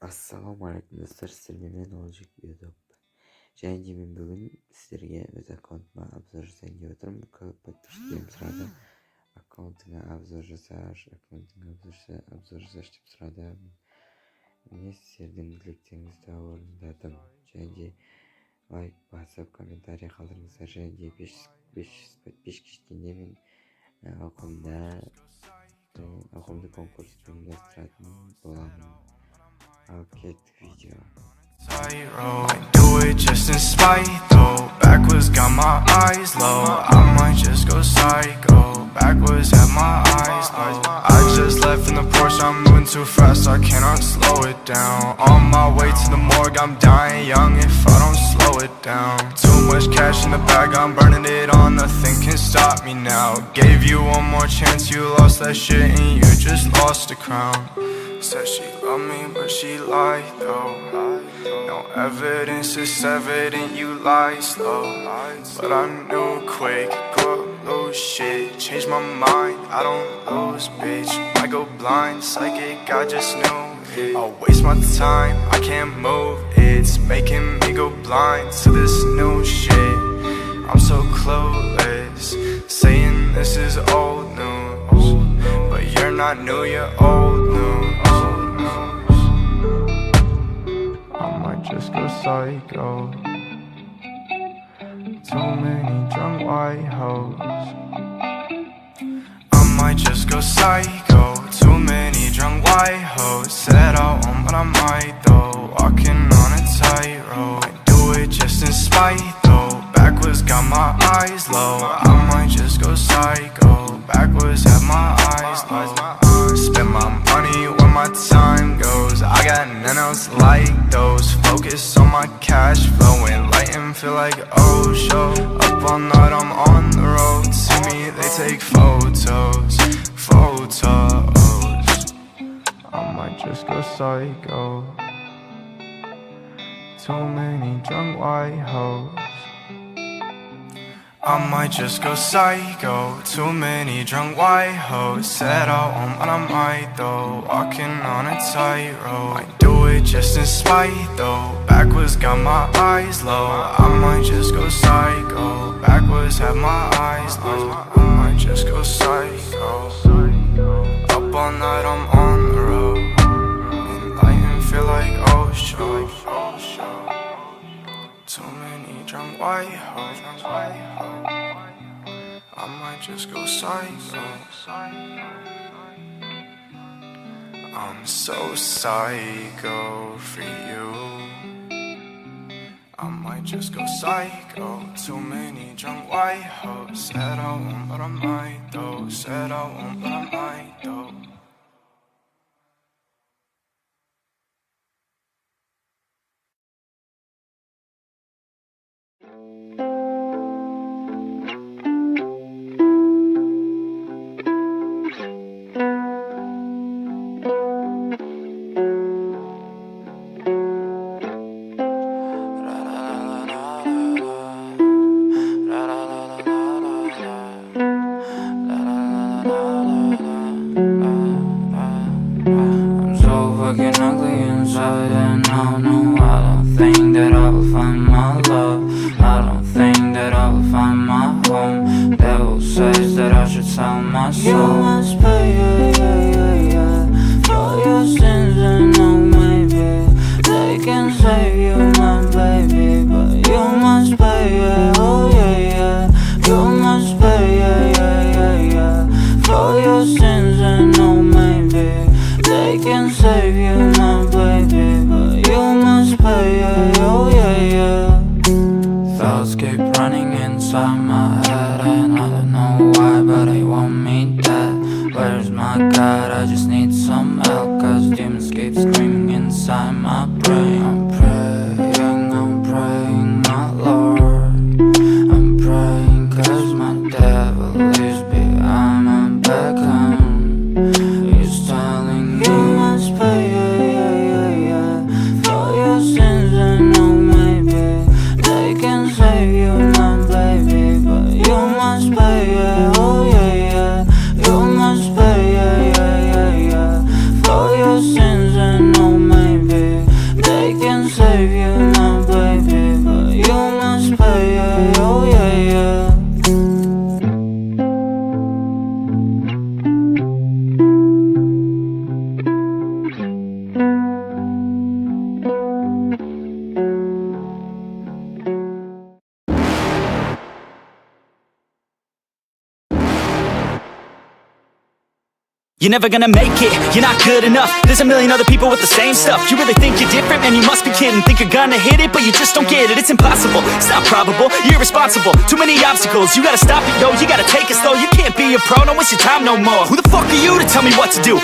Assalomu alaykum do'stlar, sizlarga men Oljuk YouTube. Және мен бүгін сіздерге өз аккаунтыма обзор жасайын деп отырмын. Көп подписчиктерім сұрады. Аккаунтыңа обзор жасашы деп сұрады. Мен сіздердің тілектеріңізді орындадым. Және лайк басып, комментарий қалдырыңыздар. Және 500 подписчик жеткенде мен ауқымды конкурс ұйымдастыратын боламын. I'll get the video. I do it just in spite though. Backwards got my eyes low. I might just go psycho. Backwards have my eyes low. I just left in the Porsche, I'm moving too fast, I cannot slow it down. On my way to the morgue, I'm dying young if I don't slow it down. Too much cash in the bag, I'm burning it all, nothing can stop me now. Gave you one more chance, you lost that shit and you just lost the crown. Said she loved me, but she lied though. No evidence, it's evident you lied slow. But I knew quick, go up, lose shit. Change my mind, I don't lose, bitch. I go blind, psychic, I just knew it. I'll waste my time, I can't move. It's making me go blind to this new shit. I'm so clueless, saying this is old news. But you're not new, you're old news. Just go psycho. Too many drunk white hoes. I might just go psycho. Too many drunk white hoes. Said I won't, but I might though. Walking on a tightrope. I do it just in spite though. Backwards got my eyes low. I might just go psycho. Backwards have my eyes low. Spend my money where my time goes. I got none else like those. Focus on my cash flow and light and feel like oh show. Up all night, I'm on the road. See me, they take photos. I might just go psycho. Too many drunk white hoes. I might just go psycho. Too many drunk white hoes. Said I won't, but I might though. Walking on a tightrope. I do it just in spite though. Backwards got my eyes low. I might just go psycho. Backwards have my eyes low. I might just go psycho. Up all night, I'm on the road. And light and feel like oh show. Too many drunk white hoes. I might just go psycho. I'm so psycho for you. I might just go psycho. Too many drunk white hoes. Said I won't, but I might though. Said I won't, but I might though. Fucking ugly inside and I don't think that I will find my love. I don't think that I will find my home. Devil says that I should sell my soul. You must pay, for your sins and no maybe they can save you, my baby. But you must pay, oh yeah. You must pay, for your sins and no maybe they can save you, my baby, but you must pay, oh yeah. Thoughts keep running inside my head and I don't know why, but I won't meet that. Where's my God? I just need some help, cause demons keep screaming inside my brain. I'm praying, my Lord. I'm praying cause my devil is behind my back home. He's telling you must pay, for your sins and no maybe they can save you, my baby. But you must pay, oh yeah. You must pay, for your sins and no maybe You're never gonna make it, you're not good enough. There's a million other people with the same stuff. You really think you're different? Man, you must be kidding. Think you're gonna hit it, but you just don't get it. It's impossible, it's not probable, you're irresponsible. Too many obstacles, you gotta stop it, yo. You gotta take it slow, you can't be a pro, don't waste your time no more. Who the fuck are you to tell me what to do?